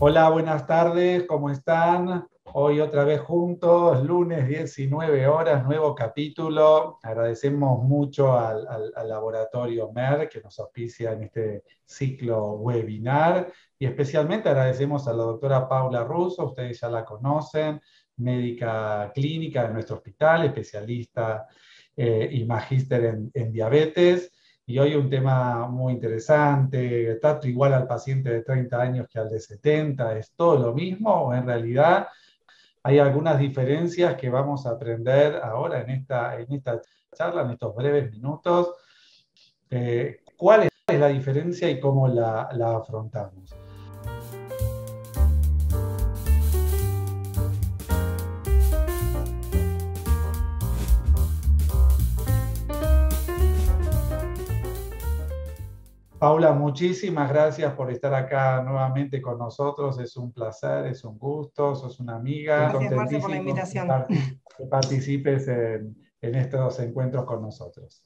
Hola, buenas tardes, ¿cómo están? Hoy otra vez juntos, lunes 19 horas, nuevo capítulo. Agradecemos mucho al laboratorio MER que nos auspicia en este ciclo webinar y especialmente agradecemos a la doctora Paula Russo, ustedes ya la conocen, médica clínica de nuestro hospital, especialista y magíster en diabetes. Y hoy un tema muy interesante, tanto igual al paciente de 30 años que al de 70, ¿es todo lo mismo o en realidad hay algunas diferencias que vamos a aprender ahora en esta charla, en estos breves minutos? ¿Cuál es la diferencia y cómo la afrontamos? Paula, muchísimas gracias por estar acá nuevamente con nosotros. Es un placer, es un gusto, sos una amiga. Gracias, Marce, por la Contentísimo invitación. que participes en estos encuentros con nosotros.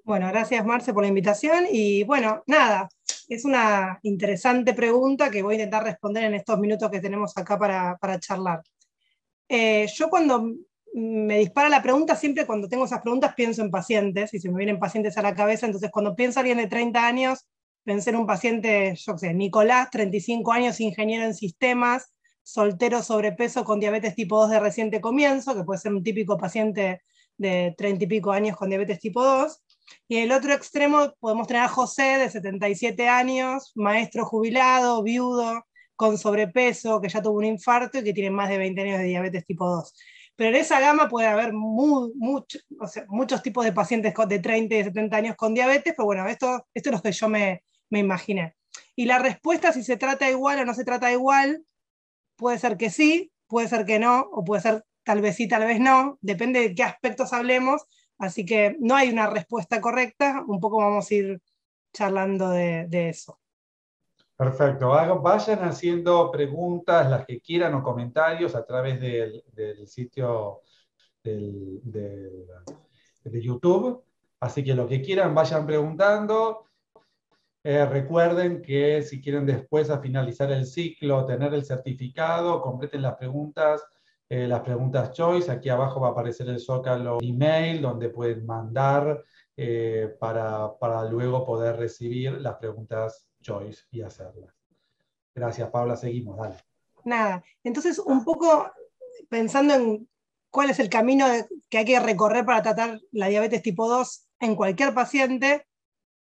Bueno, gracias, Marce, por la invitación. Y bueno, nada, es una interesante pregunta que voy a intentar responder en estos minutos que tenemos acá para charlar. Yo cuando me dispara la pregunta, siempre cuando tengo esas preguntas pienso en pacientes, y se me vienen pacientes a la cabeza. Entonces cuando pienso en alguien de 30 años, pensé en un paciente, yo qué sé, Nicolás, 35 años, ingeniero en sistemas, soltero, sobrepeso, con diabetes tipo 2 de reciente comienzo, que puede ser un típico paciente de 30 y pico años con diabetes tipo 2. Y en el otro extremo podemos tener a José, de 77 años, maestro jubilado, viudo, con sobrepeso, que ya tuvo un infarto y que tiene más de 20 años de diabetes tipo 2. Pero en esa gama puede haber muchos tipos de pacientes de 30 y 70 años con diabetes, pero bueno, esto es lo que yo me imaginé. Y la respuesta, si se trata igual o no se trata igual, puede ser que sí, puede ser que no, o puede ser tal vez sí, tal vez no, depende de qué aspectos hablemos, así que no hay una respuesta correcta, un poco vamos a ir charlando de eso. Perfecto. Vayan haciendo preguntas, las que quieran, o comentarios a través del sitio de YouTube. Así que lo que quieran, vayan preguntando. Recuerden que si quieren después, a finalizar el ciclo, tener el certificado, completen las preguntas choice. Aquí abajo va a aparecer el zócalo email donde pueden mandar para luego poder recibir las preguntas choice y hacerlas. Gracias, Paula. Seguimos, dale. Nada, entonces un poco pensando en cuál es el camino que hay que recorrer para tratar la diabetes tipo 2 en cualquier paciente,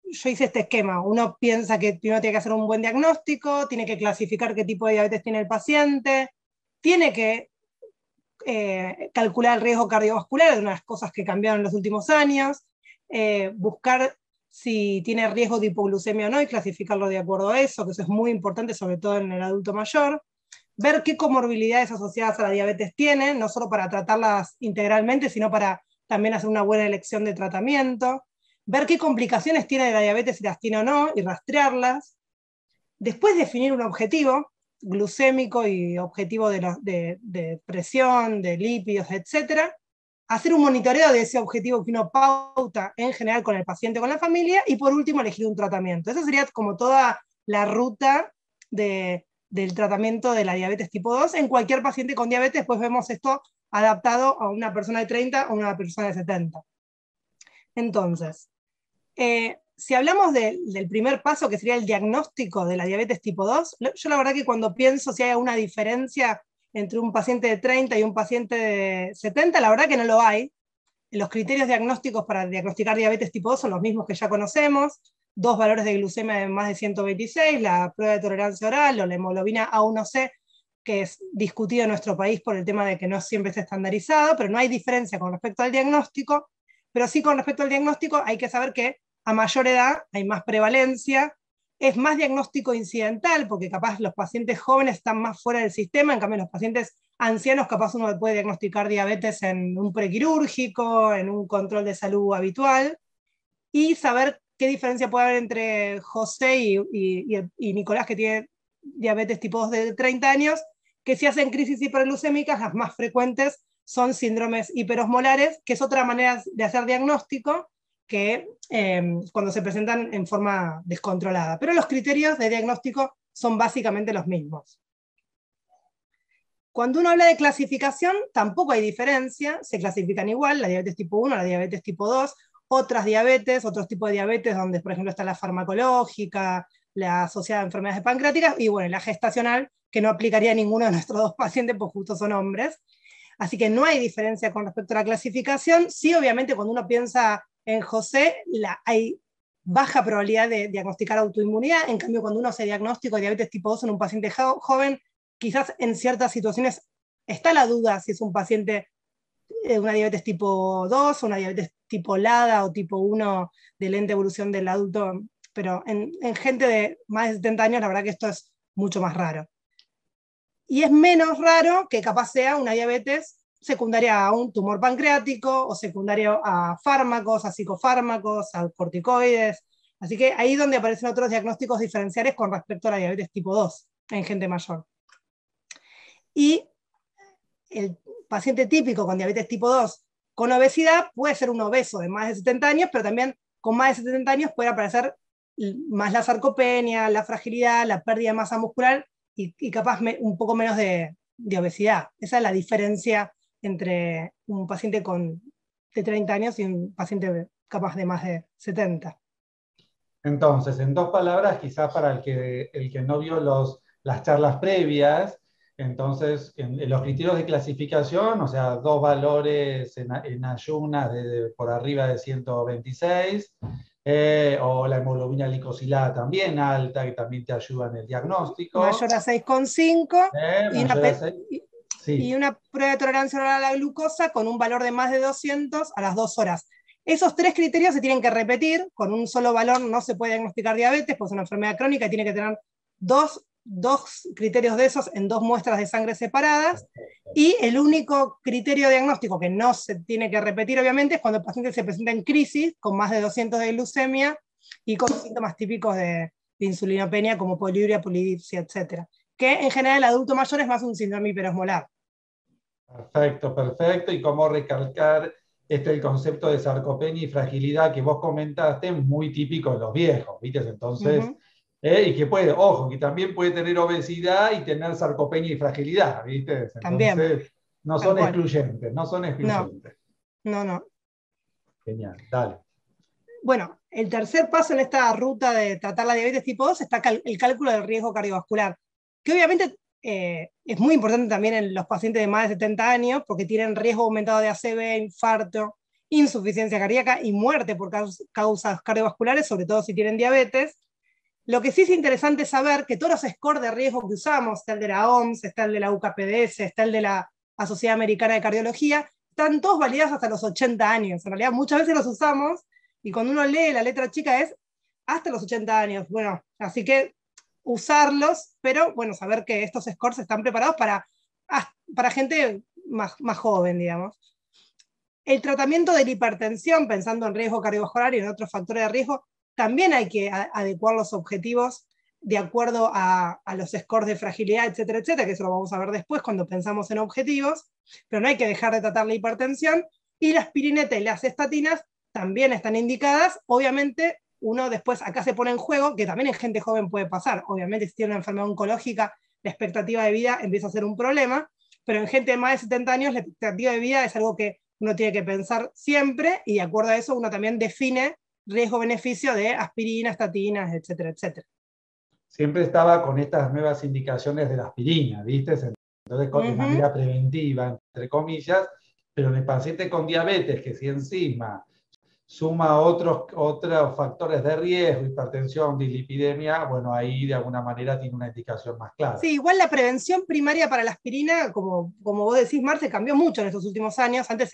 yo hice este esquema. Uno piensa que primero tiene que hacer un buen diagnóstico, tiene que clasificar qué tipo de diabetes tiene el paciente, tiene que calcular el riesgo cardiovascular, es una de las cosas que cambiaron en los últimos años, buscar si tiene riesgo de hipoglucemia o no y clasificarlo de acuerdo a eso, que eso es muy importante, sobre todo en el adulto mayor. Ver qué comorbilidades asociadas a la diabetes tienen, no solo para tratarlas integralmente, sino para también hacer una buena elección de tratamiento. Ver qué complicaciones tiene de la diabetes, si las tiene o no, y rastrearlas. Después definir un objetivo glucémico y objetivo de presión, de lípidos, etc. Hacer un monitoreo de ese objetivo que uno pauta en general con el paciente, con la familia, y por último elegir un tratamiento. Esa sería como toda la ruta del tratamiento de la diabetes tipo 2 en cualquier paciente con diabetes. Después vemos esto adaptado a una persona de 30 o una persona de 70. Entonces, si hablamos del primer paso, que sería el diagnóstico de la diabetes tipo 2, yo la verdad que cuando pienso si hay alguna diferencia entre un paciente de 30 y un paciente de 70, la verdad que no lo hay. Los criterios diagnósticos para diagnosticar diabetes tipo 2 son los mismos que ya conocemos: 2 valores de glucemia de más de 126, la prueba de tolerancia oral o la hemoglobina A1C, que es discutido en nuestro país por el tema de que no siempre está estandarizado, pero no hay diferencia con respecto al diagnóstico. Pero sí, con respecto al diagnóstico hay que saber que a mayor edad hay más prevalencia, es más diagnóstico incidental, porque capaz los pacientes jóvenes están más fuera del sistema, en cambio los pacientes ancianos capaz uno puede diagnosticar diabetes en un prequirúrgico, en un control de salud habitual, y saber qué diferencia puede haber entre José y Nicolás, que tiene diabetes tipo 2 de 30 años, que si hacen crisis hiperglucémicas, las más frecuentes son síndromes hiperosmolares, que es otra manera de hacer diagnóstico, que cuando se presentan en forma descontrolada. Pero los criterios de diagnóstico son básicamente los mismos. Cuando uno habla de clasificación, tampoco hay diferencia, se clasifican igual, la diabetes tipo 1, la diabetes tipo 2, otras diabetes, otros tipos de diabetes, donde por ejemplo está la farmacológica, la asociada a enfermedades pancreáticas, y bueno, la gestacional, que no aplicaría a ninguno de nuestros dos pacientes, pues justo son hombres. Así que no hay diferencia con respecto a la clasificación. Sí, obviamente, cuando uno piensa en José, hay baja probabilidad de diagnosticar autoinmunidad. En cambio, cuando uno hace diagnóstico de diabetes tipo 2 en un paciente joven, quizás en ciertas situaciones está la duda si es un paciente de una diabetes tipo 2, una diabetes tipo LADA o tipo 1 de lenta evolución del adulto, pero en gente de más de 70 años la verdad que esto es mucho más raro. Y es menos raro que capaz sea una diabetes secundaria a un tumor pancreático o secundaria a fármacos, a psicofármacos, a corticoides. Así que ahí es donde aparecen otros diagnósticos diferenciales con respecto a la diabetes tipo 2 en gente mayor. Y el paciente típico con diabetes tipo 2 con obesidad puede ser un obeso de más de 70 años, pero también con más de 70 años puede aparecer más la sarcopenia, la fragilidad, la pérdida de masa muscular y capaz un poco menos de obesidad. Esa es la diferencia entre un paciente de 30 años y un paciente capaz de más de 70. Entonces, en dos palabras, quizás para el que no vio las charlas previas, entonces, en los criterios de clasificación, o sea, dos valores en ayunas por arriba de 126, o la hemoglobina glicosilada también alta, que también te ayuda en el diagnóstico. Mayor a 6,5 y sí. una prueba de tolerancia oral a la glucosa con un valor de más de 200 a las 2 horas. Esos tres criterios se tienen que repetir, con un solo valor no se puede diagnosticar diabetes, pues es una enfermedad crónica y tiene que tener dos criterios de esos en 2 muestras de sangre separadas, y el único criterio diagnóstico que no se tiene que repetir obviamente es cuando el paciente se presenta en crisis con más de 200 de glucemia y con síntomas típicos de insulinopenia como poliuria, polidipsia, etc. Que en general el adulto mayor es más un síndrome hiperosmolar. Perfecto, perfecto. Y cómo recalcar el concepto de sarcopenia y fragilidad que vos comentaste, muy típico de los viejos, ¿viste? Entonces, y que puede, ojo, que también puede tener obesidad y tener sarcopenia y fragilidad, ¿viste? Entonces, también, no son excluyentes, no son excluyentes. No. Genial, dale. Bueno, el tercer paso en esta ruta de tratar la diabetes tipo 2 está el cálculo del riesgo cardiovascular, que obviamente es muy importante también en los pacientes de más de 70 años, porque tienen riesgo aumentado de ACV, infarto, insuficiencia cardíaca y muerte por causas cardiovasculares, sobre todo si tienen diabetes. Lo que sí es interesante saber que todos los scores de riesgo que usamos, está el de la OMS, está el de la UKPDS, está el de la Sociedad Americana de Cardiología, están todos validados hasta los 80 años. En realidad muchas veces los usamos y cuando uno lee la letra chica es hasta los 80 años. Bueno, así que usarlos, pero bueno, saber que estos scores están preparados para gente más joven, digamos. El tratamiento de la hipertensión, pensando en riesgo cardiovascular y en otros factores de riesgo, también hay que adecuar los objetivos de acuerdo a los scores de fragilidad, etcétera, etcétera, que eso lo vamos a ver después cuando pensamos en objetivos, pero no hay que dejar de tratar la hipertensión, y la aspirineta y las estatinas también están indicadas. Obviamente, uno después acá se pone en juego, que también en gente joven puede pasar, obviamente si tiene una enfermedad oncológica, la expectativa de vida empieza a ser un problema, pero en gente de más de 70 años la expectativa de vida es algo que uno tiene que pensar siempre, y de acuerdo a eso uno también define riesgo-beneficio de aspirina, estatinas, etcétera, etcétera. Siempre estaba con estas nuevas indicaciones de la aspirina, ¿viste? Entonces, de manera preventiva, entre comillas, pero en el paciente con diabetes, que si encima suma otros factores de riesgo, hipertensión, dislipidemia, bueno, ahí de alguna manera tiene una indicación más clara. Sí, igual la prevención primaria para la aspirina, como vos decís, Marce, cambió mucho en estos últimos años. Antes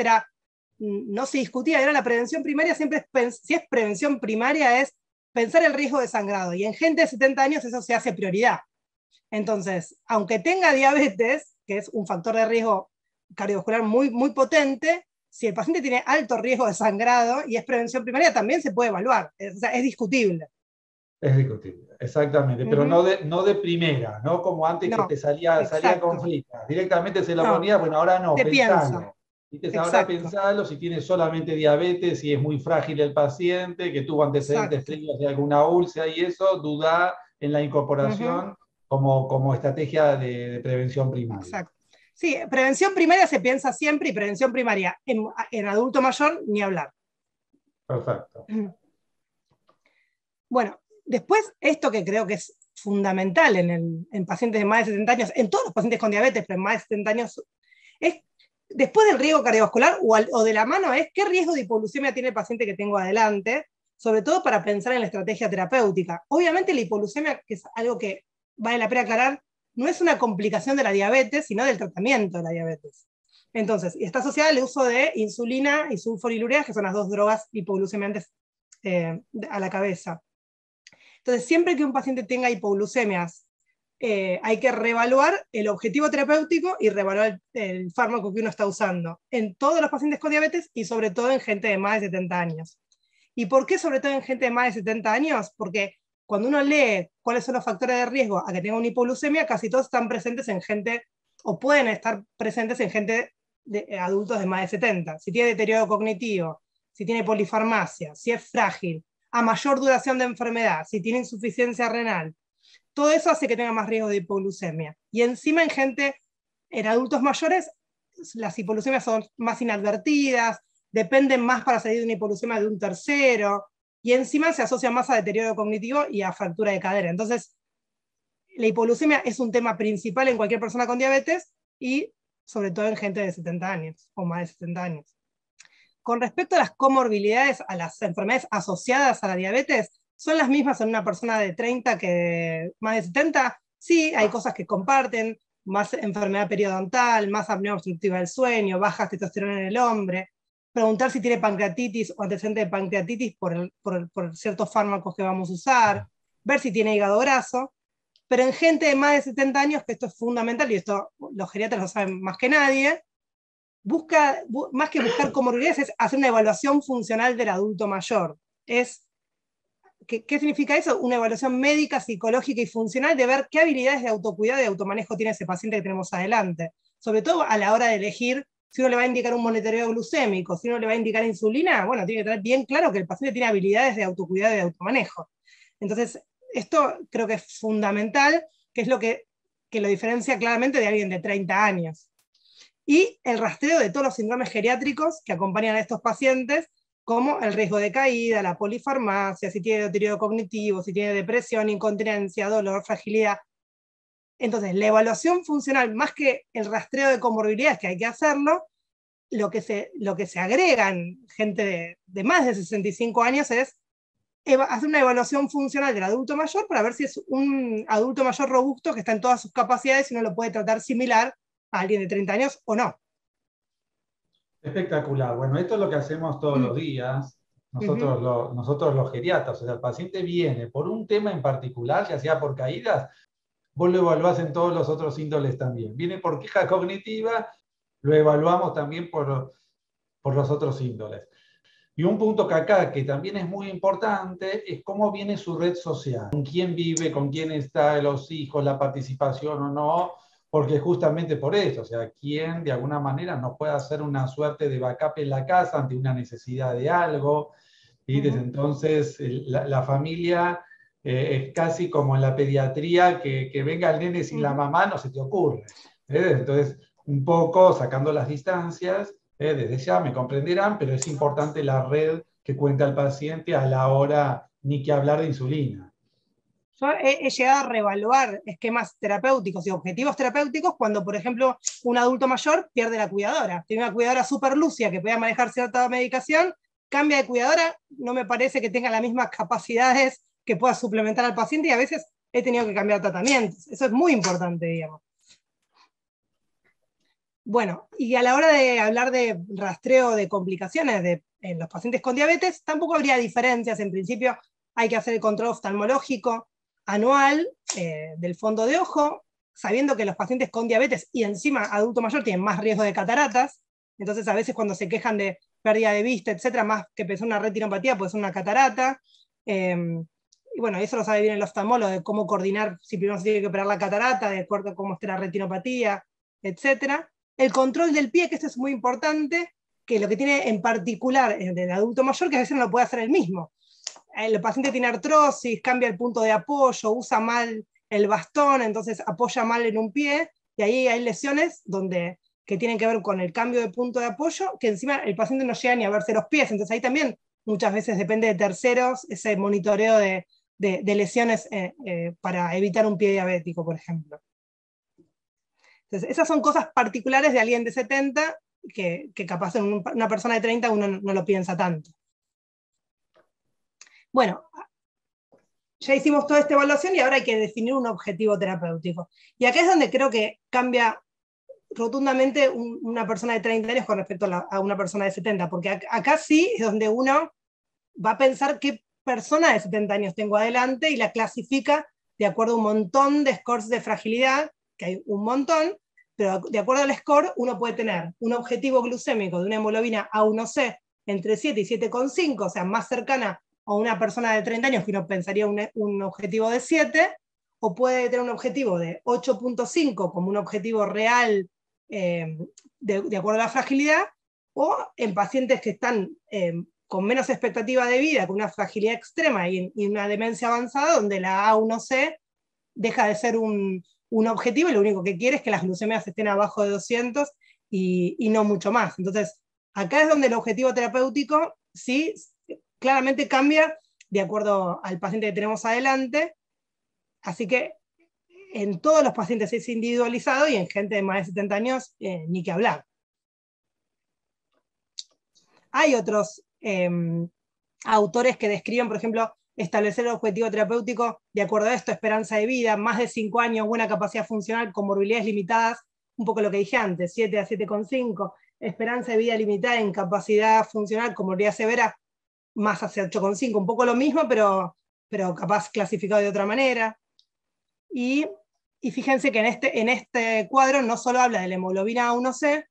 no se discutía, era la prevención primaria, siempre si es prevención primaria es pensar el riesgo de sangrado, y en gente de 70 años eso se hace prioridad. Entonces, aunque tenga diabetes, que es un factor de riesgo cardiovascular muy, muy potente, si el paciente tiene alto riesgo de sangrado y es prevención primaria, también se puede evaluar. O sea, es discutible. Es discutible, exactamente, pero no de primera, no como antes no, que te salía con fritas. Directamente se lo ponía, bueno, ahora no, pensalo. Ahora pensalo si tiene solamente diabetes, si es muy frágil el paciente, que tuvo antecedentes previos de alguna úlcera y eso, duda en la incorporación como estrategia de prevención primaria. Exacto. Sí, prevención primaria se piensa siempre y prevención primaria en adulto mayor ni hablar. Perfecto. Bueno, después esto que creo que es fundamental en pacientes de más de 70 años, en todos los pacientes con diabetes, pero en más de 70 años, es después del riesgo cardiovascular o de la mano es qué riesgo de hipoglucemia tiene el paciente que tengo adelante, sobre todo para pensar en la estrategia terapéutica. Obviamente la hipoglucemia, que es algo que vale la pena aclarar, no es una complicación de la diabetes, sino del tratamiento de la diabetes. Entonces, está asociada al uso de insulina y sulfonilureas, que son las dos drogas hipoglucemiantes a la cabeza. Entonces, siempre que un paciente tenga hipoglucemias, hay que reevaluar el objetivo terapéutico y reevaluar el fármaco que uno está usando en todos los pacientes con diabetes y sobre todo en gente de más de 70 años. ¿Y por qué sobre todo en gente de más de 70 años? Porque cuando uno lee cuáles son los factores de riesgo a que tenga una hipoglucemia, casi todos están presentes en gente, o pueden estar presentes en gente de adultos de más de 70. Si tiene deterioro cognitivo, si tiene polifarmacia, si es frágil, a mayor duración de enfermedad, si tiene insuficiencia renal, todo eso hace que tenga más riesgo de hipoglucemia. Y encima en adultos mayores, las hipoglucemias son más inadvertidas, dependen más para salir de una hipoglucemia de un tercero, y encima se asocia más a deterioro cognitivo y a fractura de cadera. Entonces, la hipoglucemia es un tema principal en cualquier persona con diabetes y sobre todo en gente de 70 años o más de 70 años. Con respecto a las comorbilidades, a las enfermedades asociadas a la diabetes, ¿son las mismas en una persona de 30 que más de 70? Sí, hay cosas que comparten, más enfermedad periodontal, más apnea obstructiva del sueño, baja testosterona en el hombre, preguntar si tiene pancreatitis o antecedente de pancreatitis por ciertos fármacos que vamos a usar, ver si tiene hígado graso, pero en gente de más de 70 años, que esto es fundamental, y esto los geriatras lo saben más que nadie, más que buscar comorbilidades, es hacer una evaluación funcional del adulto mayor. ¿Qué significa eso? Una evaluación médica, psicológica y funcional de ver qué habilidades de autocuidado y de automanejo tiene ese paciente que tenemos adelante. Sobre todo a la hora de elegir si uno le va a indicar un monitoreo glucémico, si uno le va a indicar insulina, bueno, tiene que tener bien claro que el paciente tiene habilidades de autocuidado y de automanejo. Entonces, esto creo que es fundamental, que es lo que lo diferencia claramente de alguien de 30 años. Y el rastreo de todos los síndromes geriátricos que acompañan a estos pacientes, como el riesgo de caída, la polifarmacia, si tiene deterioro cognitivo, si tiene depresión, incontinencia, dolor, fragilidad. Entonces, la evaluación funcional, más que el rastreo de comorbilidades, que hay que hacerlo, lo que se agrega en gente de más de 65 años es hacer una evaluación funcional del adulto mayor para ver si es un adulto mayor robusto que está en todas sus capacidades y uno lo puede tratar similar a alguien de 30 años o no. Espectacular. Bueno, esto es lo que hacemos todos los días, nosotros los geriatras. O sea, el paciente viene por un tema en particular, ya sea por caídas, vos lo evaluás en todos los otros índoles también. Viene por queja cognitiva, lo evaluamos también por los otros índoles. Y un punto que acá, que también es muy importante, es cómo viene su red social. Con quién vive, con quién está, los hijos, la participación o no, porque justamente por eso, o sea, quién de alguna manera nos puede hacer una suerte de backup en la casa ante una necesidad de algo. Y desde entonces la familia es casi como en la pediatría, que venga el nene sin la mamá, no se te ocurre. Entonces, un poco sacando las distancias, desde ya me comprenderán, pero es importante la red que cuenta el paciente a la hora, ni que hablar de insulina. Yo he llegado a reevaluar esquemas terapéuticos y objetivos terapéuticos cuando, por ejemplo, un adulto mayor pierde la cuidadora. Tiene una cuidadora súper lúcida que podía manejar cierta medicación, cambia de cuidadora, no me parece que tenga las mismas capacidades que pueda suplementar al paciente y a veces he tenido que cambiar tratamientos. Eso es muy importante, digamos. Bueno, y a la hora de hablar de rastreo de complicaciones en los pacientes con diabetes, tampoco habría diferencias. En principio hay que hacer el control oftalmológico anual del fondo de ojo, sabiendo que los pacientes con diabetes y encima adulto mayor tienen más riesgo de cataratas. Entonces a veces cuando se quejan de pérdida de vista, etcétera, más que pensar una retinopatía puede ser una catarata. Y bueno, eso lo sabe bien el oftalmólogo, de cómo coordinar si primero se tiene que operar la catarata, de acuerdo a cómo esté la retinopatía, etcétera. El control del pie, que esto es muy importante, que lo que tiene en particular el adulto mayor, que a veces no lo puede hacer él mismo. El paciente tiene artrosis, cambia el punto de apoyo, usa mal el bastón, entonces apoya mal en un pie, y ahí hay lesiones que tienen que ver con el cambio de punto de apoyo, que encima el paciente no llega ni a verse los pies, entonces ahí también muchas veces depende de terceros ese monitoreo de lesiones para evitar un pie diabético, por ejemplo. Entonces, esas son cosas particulares de alguien de 70 que capaz en una persona de 30 uno no lo piensa tanto. Bueno, ya hicimos toda esta evaluación y ahora hay que definir un objetivo terapéutico. Y acá es donde creo que cambia rotundamente una persona de 30 años con respecto a una persona de 70, porque acá sí es donde uno va a pensar qué persona de 70 años tengo adelante y la clasifica de acuerdo a un montón de scores de fragilidad, que hay un montón, pero de acuerdo al score uno puede tener un objetivo glucémico de una hemoglobina A1C entre 7 y 7,5, o sea, más cercana a una persona de 30 años que uno pensaría un objetivo de 7, o puede tener un objetivo de 8,5 como un objetivo real de acuerdo a la fragilidad, o en pacientes que están con menos expectativa de vida, con una fragilidad extrema y una demencia avanzada, donde la A1C deja de ser un objetivo y lo único que quiere es que las glucemias estén abajo de 200 y no mucho más. Entonces, acá es donde el objetivo terapéutico sí claramente cambia de acuerdo al paciente que tenemos adelante, así que en todos los pacientes es individualizado y en gente de más de 70 años ni que hablar. Hay otros autores que describen, por ejemplo, establecer el objetivo terapéutico de acuerdo a esto: esperanza de vida, más de 5 años, buena capacidad funcional, comorbilidades limitadas, un poco lo que dije antes, 7 a 7,5, esperanza de vida limitada, incapacidad funcional, comorbilidad severa, más hacia 8,5, un poco lo mismo, pero capaz clasificado de otra manera. Y fíjense que en este cuadro no solo habla de la hemoglobina A1C,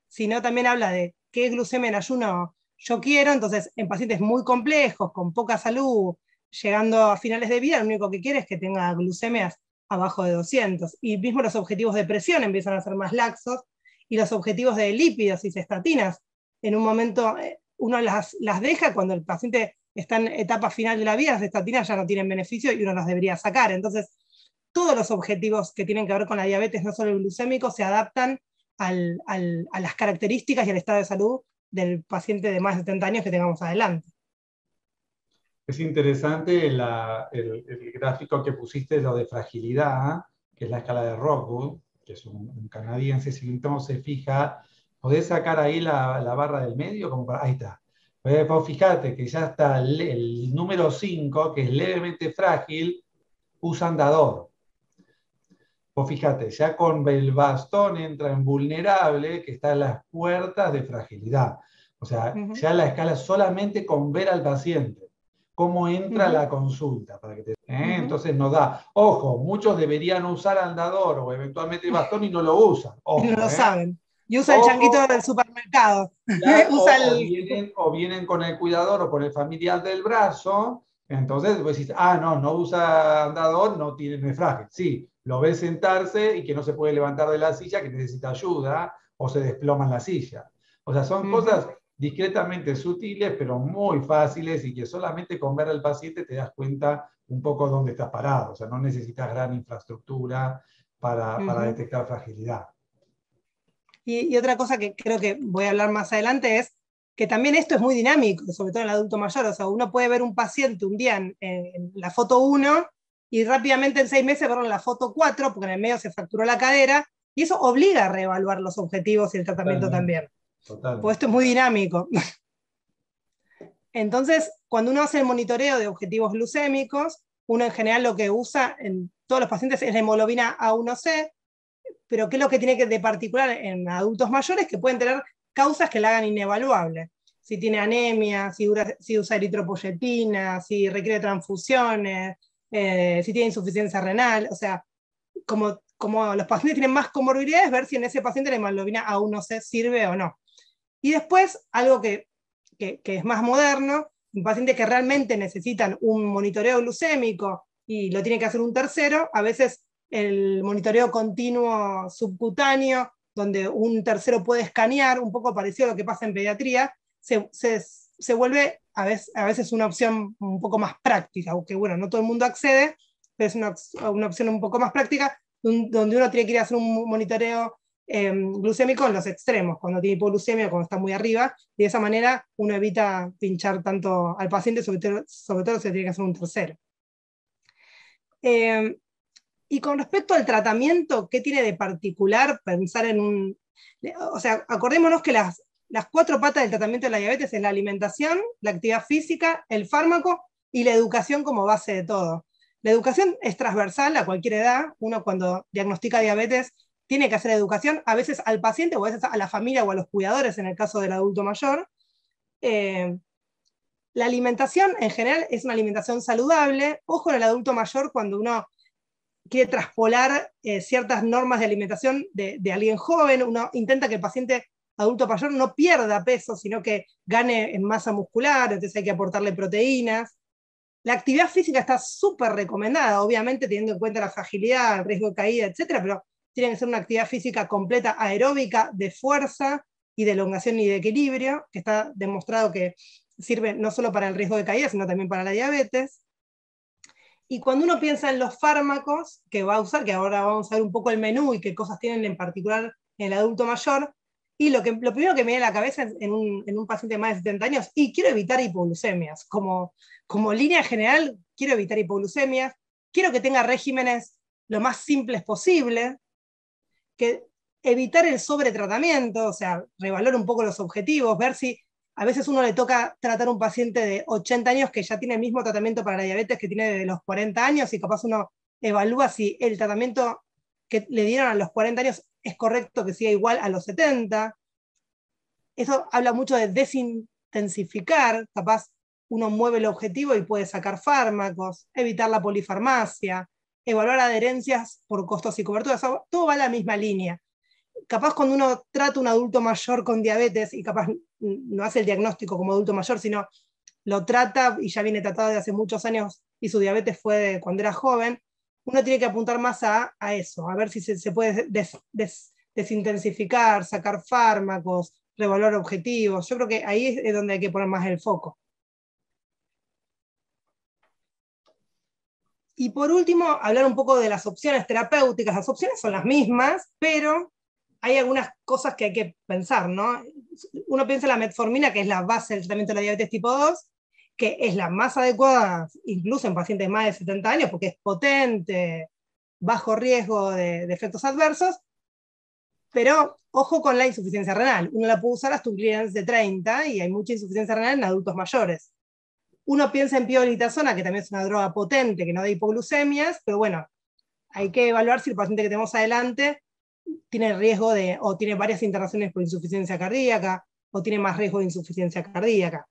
sino también habla de qué glucemia en ayuno yo quiero. Entonces, en pacientes muy complejos, con poca salud, llegando a finales de vida, lo único que quiere es que tenga glucemias abajo de 200. Y mismo los objetivos de presión empiezan a ser más laxos, y los objetivos de lípidos y cestatinas, en un momento uno las deja cuando el paciente está en etapa final de la vida, las cestatinas ya no tienen beneficio y uno las debería sacar. Entonces, todos los objetivos que tienen que ver con la diabetes, no solo el glucémico, se adaptan a las características y al estado de salud del paciente de más de 70 años que tengamos adelante. Es interesante el gráfico que pusiste, lo de fragilidad, que es la escala de Rockwood, que es un canadiense. Si uno se fija, podés sacar ahí la barra del medio, ahí está. Vos fijate que ya está el número 5, que es levemente frágil, usa andador. Vos fíjate, ya con el bastón entra en vulnerable, que está en las puertas de fragilidad. O sea, ya la escala solamente con ver al paciente, cómo entra la consulta. Para que entonces nos da, ojo, muchos deberían usar andador o eventualmente bastón y no lo usan. Ojo, no lo saben. Y usa el changuito del supermercado. Claro, o vienen con el cuidador o con el familiar del brazo. Entonces vos decís, no usa andador, no es frágil. Sí, lo ves sentarse y que no se puede levantar de la silla, que necesita ayuda, o se desploma en la silla. O sea, son cosas discretamente sutiles, pero muy fáciles, y que solamente con ver al paciente te das cuenta un poco dónde estás parado. O sea, no necesitas gran infraestructura para detectar fragilidad. Y otra cosa que creo que voy a hablar más adelante es que también esto es muy dinámico, sobre todo en el adulto mayor. O sea, uno puede ver un paciente un día en la foto 1 y rápidamente en 6 meses verlo en la foto 4, porque en el medio se fracturó la cadera, y eso obliga a reevaluar los objetivos y el tratamiento también. Totalmente. Pues esto es muy dinámico. Entonces, cuando uno hace el monitoreo de objetivos glucémicos, uno en general lo que usa en todos los pacientes es la hemoglobina A1C, pero ¿qué es lo que tiene de particular en adultos mayores? Que pueden tener causas que la hagan inevaluable. Si tiene anemia, si usa eritropoyetina, si requiere transfusiones, si tiene insuficiencia renal. O sea, como los pacientes tienen más comorbilidades, ver si en ese paciente la hemoglobina A1C sirve o no. Y después, algo que es más moderno, un paciente que realmente necesitan un monitoreo glucémico y lo tiene que hacer un tercero, a veces el monitoreo continuo subcutáneo, donde un tercero puede escanear, un poco parecido a lo que pasa en pediatría, se vuelve a veces una opción un poco más práctica, aunque bueno, no todo el mundo accede, pero es una opción un poco más práctica, donde uno tiene que ir a hacer un monitoreo glucémico en los extremos, cuando tiene hipoglucemia, cuando está muy arriba, y de esa manera uno evita pinchar tanto al paciente, sobre todo si tiene que hacer un tercero. Y con respecto al tratamiento, ¿qué tiene de particular pensar en un... O sea, acordémonos que las 4 patas del tratamiento de la diabetes es la alimentación, la actividad física, el fármaco y la educación como base de todo. La educación es transversal a cualquier edad. Uno cuando diagnostica diabetes tiene que hacer educación, a veces al paciente o a veces a la familia o a los cuidadores en el caso del adulto mayor. La alimentación en general es una alimentación saludable. Ojo en el adulto mayor cuando uno quiere traspolar ciertas normas de alimentación de alguien joven, uno intenta que el paciente adulto mayor no pierda peso, sino que gane en masa muscular, entonces hay que aportarle proteínas. La actividad física está súper recomendada, obviamente teniendo en cuenta la fragilidad, el riesgo de caída, etcétera, pero tiene que ser una actividad física completa, aeróbica, de fuerza y de elongación y de equilibrio, que está demostrado que sirve no solo para el riesgo de caída, sino también para la diabetes. Y cuando uno piensa en los fármacos que va a usar, que ahora vamos a ver un poco el menú y qué cosas tienen en particular en el adulto mayor, y lo primero que me viene a la cabeza en un paciente de más de 70 años, y quiero evitar hipoglucemias. Como línea general, quiero evitar hipoglucemias, quiero que tenga regímenes lo más simples posible, que evitar el sobretratamiento, o sea, revalorar un poco los objetivos, ver si a veces uno le toca tratar a un paciente de 80 años que ya tiene el mismo tratamiento para la diabetes que tiene desde los 40 años y capaz uno evalúa si el tratamiento que le dieron a los 40 años es correcto que siga igual a los 70. Eso habla mucho de desintensificar, capaz uno mueve el objetivo y puede sacar fármacos, evitar la polifarmacia, evaluar adherencias por costos y coberturas, todo va a la misma línea. Capaz cuando uno trata a un adulto mayor con diabetes y capaz no hace el diagnóstico como adulto mayor, sino lo trata y ya viene tratado de hace muchos años y su diabetes fue de cuando era joven, uno tiene que apuntar más a eso, a ver si se puede desintensificar, sacar fármacos, revaluar objetivos. Yo creo que ahí es donde hay que poner más el foco. Y por último, hablar un poco de las opciones terapéuticas. Las opciones son las mismas, pero hay algunas cosas que hay que pensar, ¿no? Uno piensa en la metformina, que es la base del tratamiento de la diabetes tipo 2, que es la más adecuada incluso en pacientes más de 70 años, porque es potente, bajo riesgo de efectos adversos, pero ojo con la insuficiencia renal. Uno la puede usar hasta un clearance de 30 y hay mucha insuficiencia renal en adultos mayores. Uno piensa en pioglitazona, que también es una droga potente, que no da hipoglucemias, pero bueno, hay que evaluar si el paciente que tenemos adelante tiene riesgo o tiene varias internaciones por insuficiencia cardíaca, o tiene más riesgo de insuficiencia cardíaca.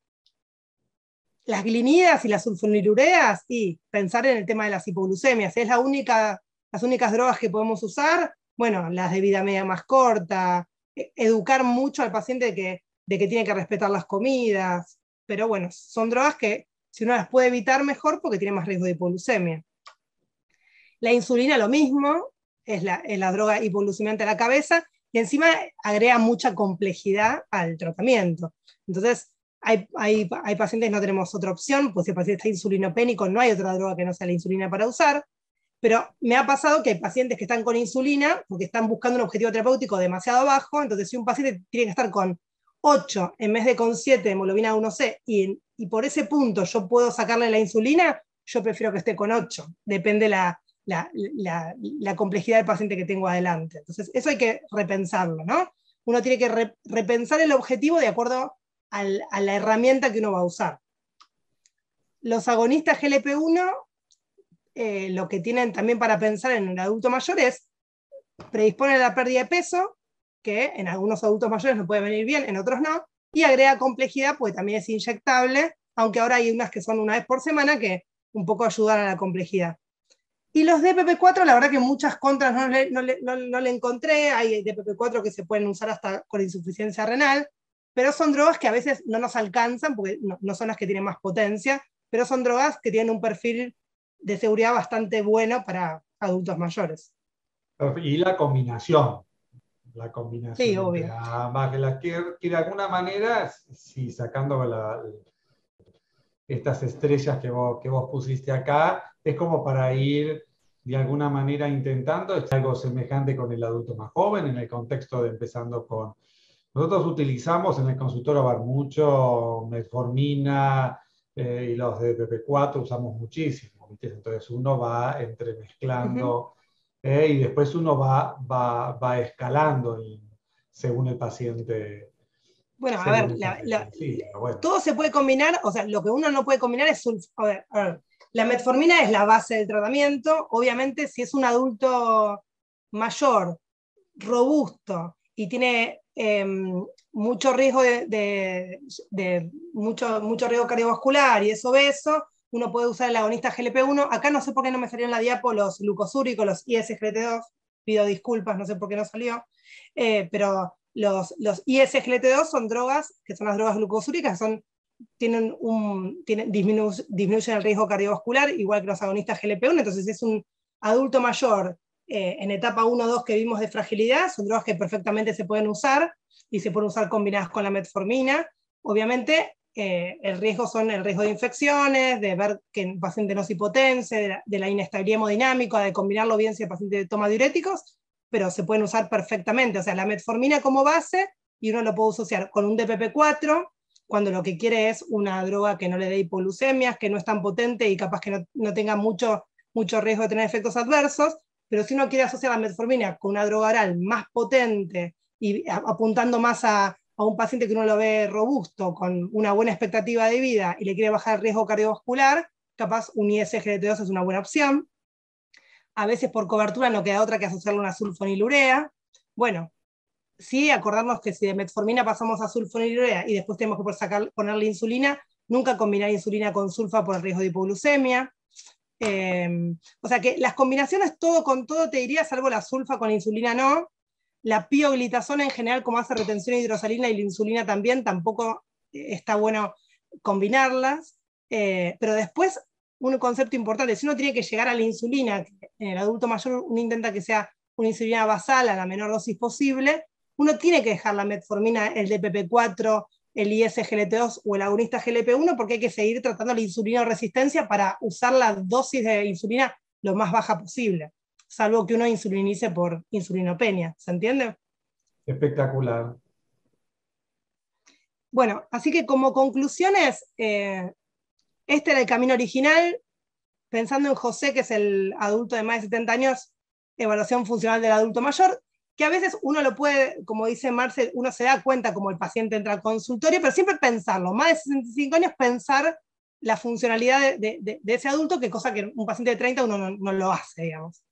Las glinidas y las sulfonilureas, y pensar en el tema de las hipoglucemias, ¿es las únicas drogas que podemos usar? Bueno, las de vida media más corta, educar mucho al paciente de que tiene que respetar las comidas, pero bueno, son drogas que si uno las puede evitar mejor porque tiene más riesgo de hipoglucemia. La insulina lo mismo, es la droga hipoglucemiante a la cabeza, y encima agrega mucha complejidad al tratamiento. Entonces, hay pacientes que no tenemos otra opción, pues si el paciente está insulinopénico, no hay otra droga que no sea la insulina para usar, pero me ha pasado que hay pacientes que están con insulina porque están buscando un objetivo terapéutico demasiado bajo, entonces si un paciente tiene que estar con 8 en vez de con 7 de hemoglobina 1C, y por ese punto yo puedo sacarle la insulina, yo prefiero que esté con 8, depende la complejidad del paciente que tengo adelante. Entonces, eso hay que repensarlo, ¿no? Uno tiene que repensar el objetivo de acuerdo a la herramienta que uno va a usar. Los agonistas GLP-1, lo que tienen también para pensar en un adulto mayor es predisponer a la pérdida de peso, que en algunos adultos mayores nos puede venir bien, en otros no, y agrega complejidad, porque también es inyectable, aunque ahora hay unas que son una vez por semana que un poco ayudan a la complejidad. Y los DPP4, la verdad que muchas contras no le encontré, hay DPP4 que se pueden usar hasta con insuficiencia renal, pero son drogas que a veces no nos alcanzan, porque no son las que tienen más potencia, pero son drogas que tienen un perfil de seguridad bastante bueno para adultos mayores. Y la combinación Sí, entre obvio. ambas, que de alguna manera, sacando estas estrellas que vos pusiste acá, es como para ir de alguna manera intentando, es algo semejante con el adulto más joven, en el contexto de empezando con... Nosotros utilizamos en el consultorio VAR mucho metformina y los de PP4 usamos muchísimo, ¿viste? Entonces uno va Ujú. entremezclando y después uno va escalando según el paciente, Bueno, a ver, según el paciente en sí, pero bueno. todo se puede combinar, o sea, lo que uno no puede combinar es a ver, la metformina es la base del tratamiento, obviamente si es un adulto mayor, robusto y tiene mucho riesgo mucho riesgo cardiovascular y es obeso, uno puede usar el agonista GLP-1. Acá no sé por qué no me salió en la diapo los glucosúricos, los ISGLT2, pido disculpas, no sé por qué no salió, pero los ISGLT2 son drogas, que son las drogas glucosúricas, disminuyen el riesgo cardiovascular, igual que los agonistas GLP-1, entonces si es un adulto mayor en etapa 1 o 2 que vimos de fragilidad, son drogas que perfectamente se pueden usar y se pueden usar combinadas con la metformina. Obviamente, el riesgo son el riesgo de infecciones, de ver que el paciente no se hipotense, de la inestabilidad hemodinámica, de combinarlo bien si el paciente toma diuréticos, pero se pueden usar perfectamente. O sea, la metformina como base, y uno lo puede asociar con un DPP4, cuando lo que quiere es una droga que no le dé hipoglucemias, que no es tan potente y capaz que no tenga mucho riesgo de tener efectos adversos, pero si uno quiere asociar la metformina con una droga oral más potente y apuntando más a un paciente que uno lo ve robusto, con una buena expectativa de vida y le quiere bajar el riesgo cardiovascular, capaz un ISGLT2 es una buena opción. A veces por cobertura no queda otra que asociarle una sulfonilurea. Bueno, sí, acordarnos que si de metformina pasamos a sulfonilurea y después tenemos que ponerle insulina, nunca combinar insulina con sulfa por el riesgo de hipoglucemia. O sea que las combinaciones todo con todo te diría, salvo la sulfa con la insulina no. La pioglitazona en general, como hace retención hidrosalina y la insulina también, tampoco está bueno combinarlas. Pero después, un concepto importante, si uno tiene que llegar a la insulina, en el adulto mayor uno intenta que sea una insulina basal a la menor dosis posible, uno tiene que dejar la metformina, el DPP4, el ISGLT2 o el agonista GLP-1 porque hay que seguir tratando la insulina resistencia para usar la dosis de insulina lo más baja posible, salvo que uno insulinice por insulinopenia, ¿se entiende? Espectacular. Bueno, así que como conclusiones, este era el camino original, pensando en José, que es el adulto de más de 70 años, evaluación funcional del adulto mayor, que a veces uno lo puede, como dice Marcel, uno se da cuenta como el paciente entra al consultorio, pero siempre pensarlo, más de 65 años, pensar la funcionalidad de ese adulto, que cosa que un paciente de 30 uno no lo hace, digamos.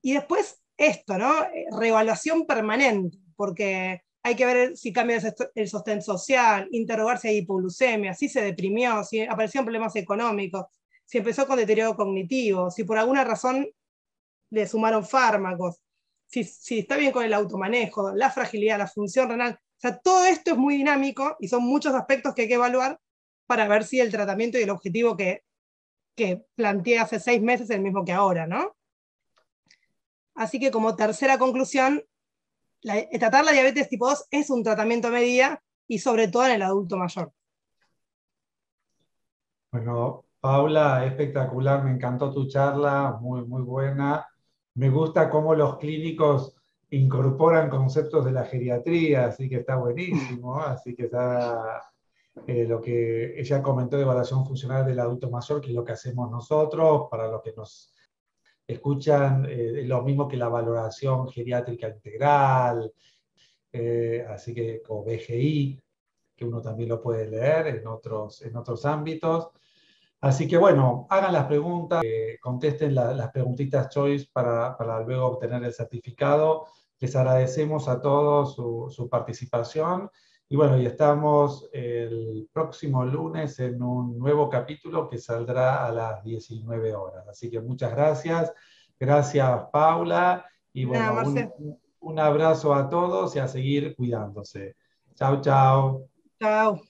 Y después esto, ¿no? Reevaluación permanente, porque hay que ver si cambia el sostén social, interrogar si hay hipoglucemia, si se deprimió, si aparecieron problemas económicos, si empezó con deterioro cognitivo, si por alguna razón le sumaron fármacos, si está bien con el automanejo, la fragilidad, la función renal. O sea, todo esto es muy dinámico y son muchos aspectos que hay que evaluar para ver si el tratamiento y el objetivo que planteé hace 6 meses es el mismo que ahora, ¿no? Así que como tercera conclusión, tratar la diabetes tipo 2 es un tratamiento a medida y sobre todo en el adulto mayor. Bueno, Paula, espectacular, me encantó tu charla, muy, muy buena. Me gusta cómo los clínicos incorporan conceptos de la geriatría, así que está buenísimo. Así que está lo que ella comentó de evaluación funcional del adulto mayor, que es lo que hacemos nosotros, para los que nos escuchan, lo mismo que la valoración geriátrica integral, así que como BGI, que uno también lo puede leer en otros ámbitos. Así que bueno, hagan las preguntas, contesten las preguntitas choice para luego obtener el certificado. Les agradecemos a todos su participación. Y bueno, y estamos el próximo lunes en un nuevo capítulo que saldrá a las 19 horas. Así que muchas gracias. Gracias, Paula. Y Nada, bueno, Marce. un abrazo a todos y a seguir cuidándose. Chau, chau. Chao.